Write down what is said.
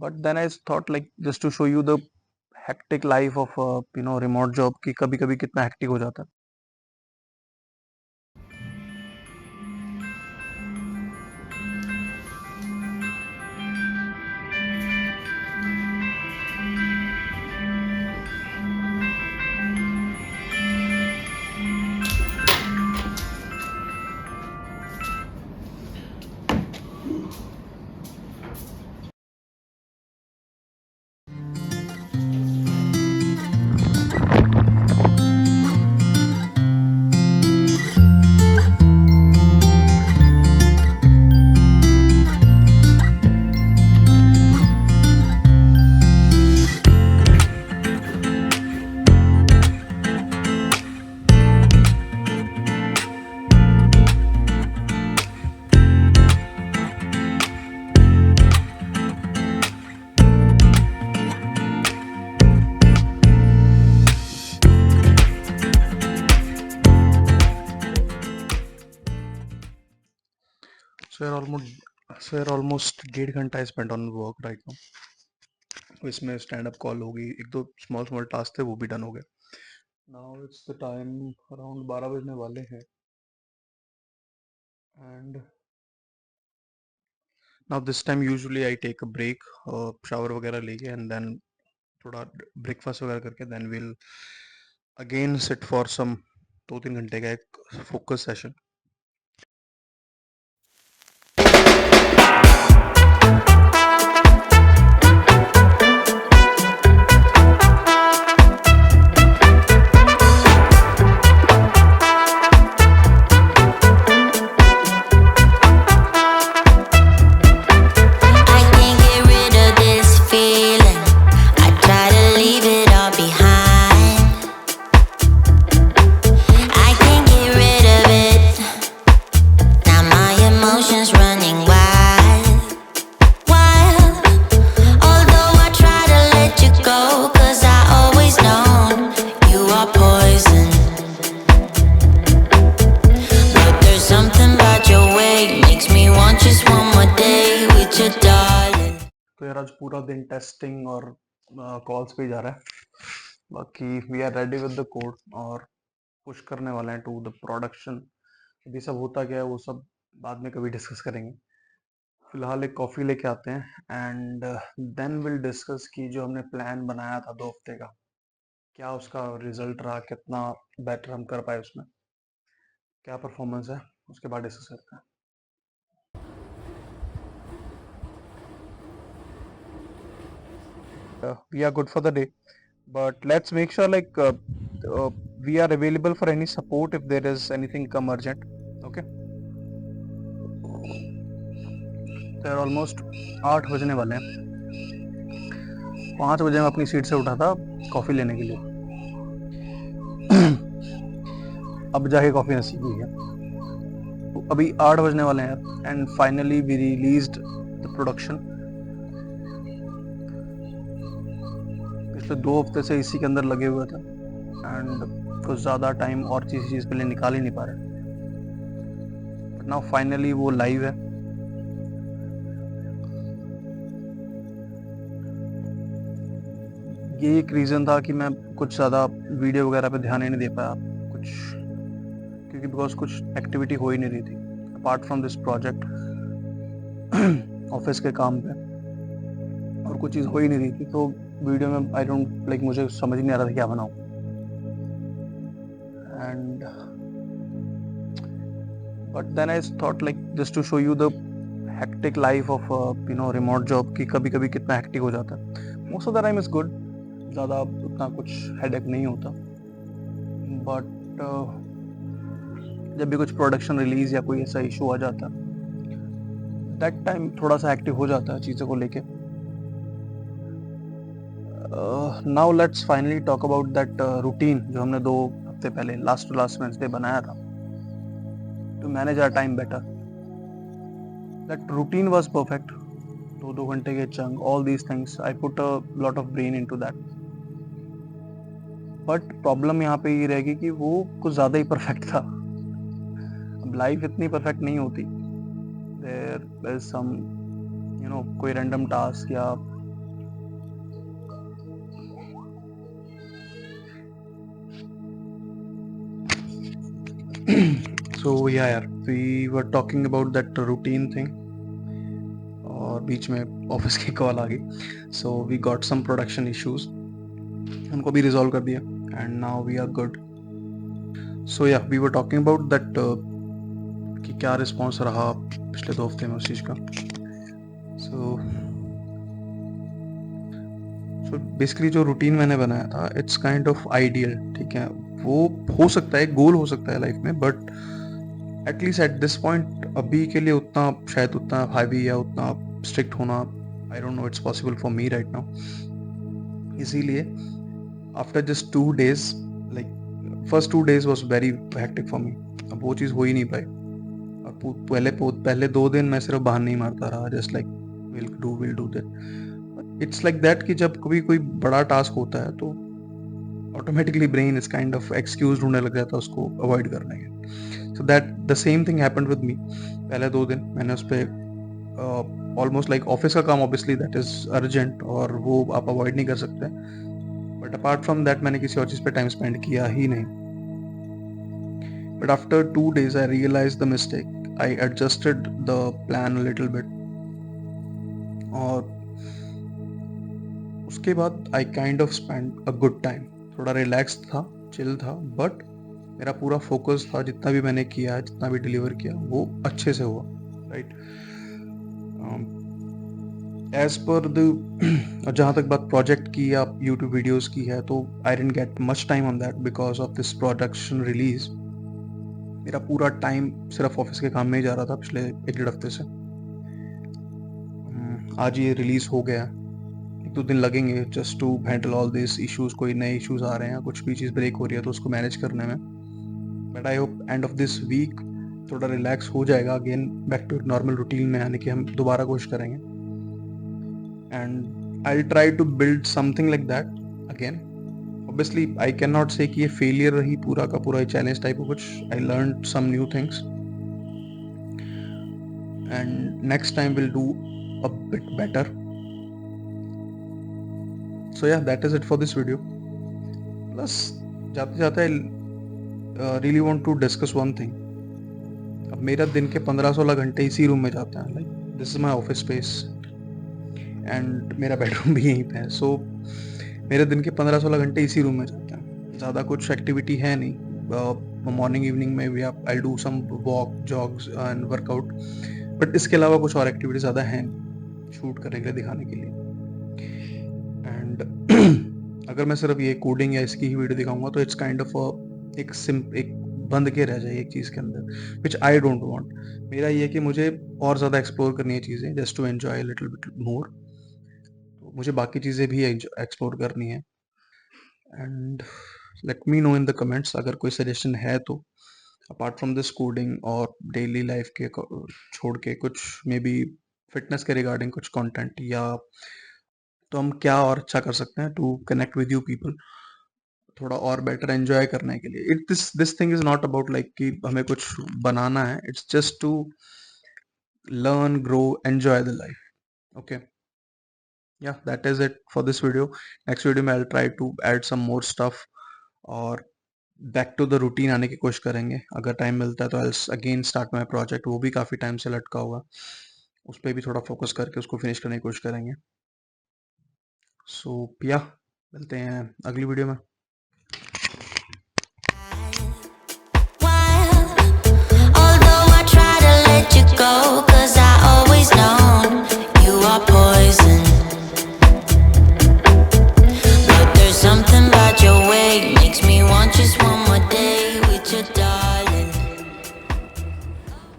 But then I thought like just to show you the hectic life of remote job कि कभी कभी कितना hectic हो जाता है. So यार ऑलमोस्ट 1.5 घंटा spend on work right now. इसमें स्टैंड अप कॉल होगी, एक दो स्मॉल स्मॉल टास्क थे वो भी डन हो गए. Now it's the time around 12 बजने वाले हैं. And now this time usually I take a break, shower वगैरह लेके एंड देन थोड़ा ब्रेकफास्ट वगैरह करके then will again sit for some 2-3 घंटे का एक focus session. I can't get rid of this feeling. I try to leave it all behind. I can't get rid of it. Now my emotions running wild, wild. Although I try to let you go, 'cause I always known you are poison. But there's something about your way makes me want just one more day with your darling. तो यार आज पूरा दिन testing और calls पे ही जा रहा है. बाकी we are ready with the code और पुश करने वाले हैं टू द प्रोडक्शन. अभी सब होता क्या है वो सब बाद में कभी डिस्कस करेंगे. फिलहाल एक कॉफ़ी लेके आते हैं एंड देन विल डिस्कस कि जो हमने प्लान बनाया था 2 हफ्ते का, क्या उसका रिजल्ट रहा, कितना बेटर हम कर पाए, उसमें क्या परफॉर्मेंस है, उसके बाद डिस्कस करते हैं. We are good for the day, but let's make sure we are available for any support if there is anything come urgent. Okay. तो यार ऑलमोस्ट 8 बजने वाले हैं. 5 बजे मैं अपनी सीट से उठा था कॉफ़ी लेने के लिए. अब जाके कॉफ़ी नसीब हुई है. तो अभी 8 बजने वाले हैं and finally we released the production. पिछले 2 हफ्ते से इसी के अंदर लगे हुए थे एंड कुछ ज़्यादा टाइम और चीज़ के लिए निकाल ही नहीं पा रहे. बट नाउ फाइनली वो लाइव है. ये एक रीज़न था कि मैं कुछ ज़्यादा वीडियो वगैरह पे ध्यान ही नहीं दे पाया कुछ, क्योंकि बिकॉज कुछ एक्टिविटी हो ही नहीं रही थी apart from this project. Office के काम पे और कुछ चीज़ हो ही नहीं रही थी, तो वीडियो में आई डोंट लाइक, मुझे समझ नहीं आ रहा था क्या बनाऊं. And but then I thought like just to show you the hectic life of remote job कि कभी कभी कितना हेक्टिक हो जाता है. Most of the time is good, ज़्यादा उतना कुछ हेडेक नहीं होता. बट जब भी कुछ प्रोडक्शन रिलीज या कोई ऐसा इशू आ जाता है दैट टाइम थोड़ा सा एक्टिव हो जाता है चीज़ों को लेके. Now let's finally talk about that routine जो हमने 2 हफ्ते पहले लास्ट टू लास्ट वेडनेसडे बनाया था to manage our time better. That routine was perfect. 2 घंटे के chunk, all these things, I put a lot of brain into that. But problem यहाँ पे ये रहेगी कि वो कुछ ज़्यादा ही परफेक्ट था. अब लाइफ इतनी परफेक्ट नहीं होती. देयर इज सम कोई रैंडम टास्क या सो या यार, we were talking about that routine thing और बीच में ऑफिस की कॉल आ गई. So we got some production issues, उनको भी रिजॉल्व कर दिया and now we are good. So yeah, we were talking about that कि क्या रिस्पॉन्स रहा पिछले 2 हफ्ते में उस चीज़ का. सो सो बेसिकली जो रूटीन मैंने बनाया था, इट्स काइंड ऑफ आइडियल. ठीक है, वो हो सकता है, गोल हो सकता है लाइफ में, but at least at this point अभी के लिए उतना शायद उतना हैवी या उतना स्ट्रिक्ट होना, I don't know it's possible for me right now. इसीलिए after just 2 days, like first 2 days was very hectic for me. अब वो चीज़ हो ही नहीं पाई. और पहले 2 दिन मैं सिर्फ बहाने ही मारता रहा, just like will do that. It's like that कि जब कभी कोई बड़ा टास्क होता है तो automatically brain is kind of excuse ढूंढने लग जाता है उसको अवॉइड करने के. So that the same thing happened with me. पहले 2 दिन मैंने उस पर ऑलमोस्ट लाइक ऑफिस का काम, ऑब्वियसली दैट इज अर्जेंट और वो आप अवॉइड नहीं कर सकते, बट अपार्ट फ्रॉम दैट मैंने किसी और चीज़ पे टाइम स्पेंड किया ही नहीं. But after 2 days I realise the mistake. I adjusted the plan little bit और उसके बाद I kind of spend a good time. थोड़ा रिलैक्स था, चिल था, बट मेरा पूरा फोकस था, जितना भी मैंने किया, जितना भी डिलीवर किया, वो अच्छे से हुआ. राइट, एज पर द जहाँ तक बात प्रोजेक्ट की या यूट्यूब वीडियोस की है, तो I didn't get much time on that because of this production release. मेरा पूरा टाइम सिर्फ ऑफिस के काम में ही जा रहा था पिछले 1-1.5 हफ्ते से. आज ये रिलीज हो गया, 1-2 दिन लगेंगे just to handle all this issues. कोई नए इश्यूज आ रहे हैं, कुछ भी चीज़ ब्रेक हो रही है तो उसको मैनेज करने में. But I hope end of this week थोड़ा रिलैक्स हो जाएगा, again back to normal routine में आने की हम दोबारा कोशिश करेंगे. And I try to build something like that again. Obviously I can not say कि ये फेलियर रही पूरा का पूरा चैलेंज टाइप ऑफ कुछ. I learn some new things and next time will do a bit better. So yeah, that is it for this video. Plus जाते जाते I really want to discuss one thing. अब मेरा दिन के 15-16 घंटे इसी room में जाते हैं. Like this is my office space and मेरा बेडरूम भी यहीं पे है. सो मेरे दिन के 15-16 घंटे इसी रूम में जाते हैं. ज़्यादा कुछ एक्टिविटी है नहीं. मॉर्निंग इवनिंग में भी I do some walk, jogs and workout, but इसके अलावा कुछ और एक्टिविटी ज़्यादा है नहीं शूट करने के लिए, दिखाने के लिए. एंड अगर मैं सिर्फ ये कोडिंग या इसकी ही वीडियो दिखाऊंगा तो इट्स काइंड ऑफ एक बंद के रह जाए एक चीज़ के अंदर, विच आई डोंट वांट. मेरा ये कि मुझे और ज़्यादा एक्सप्लोर करनी है चीज़ें, just to enjoy little bit more. तो मुझे बाकी चीज़ें भी एक्सप्लोर करनी है. And let me know in the comments अगर कोई सजेशन है तो, अपार्ट फ्रॉम दिस कोडिंग और डेली लाइफ के छोड़ के कुछ मे बी फिटनेस के रिगार्डिंग कुछ कंटेंट, या तो हम क्या और अच्छा कर सकते हैं to connect with you people, थोड़ा और बेटर एंजॉय करने के लिए. This thing is not about like कि हमें कुछ बनाना है. It's just to learn, grow, enjoy the life. Okay, yeah that is it for this video. Next video में I try to add some more stuff और back to the routine आने की कोशिश करेंगे. अगर टाइम मिलता है तो I again start my project. वो भी काफ़ी टाइम से लटका हुआ, उस पर भी थोड़ा फोकस करके उसको फिनिश करने की कोशिश करेंगे. सो या, मिलते हैं अगली वीडियो में.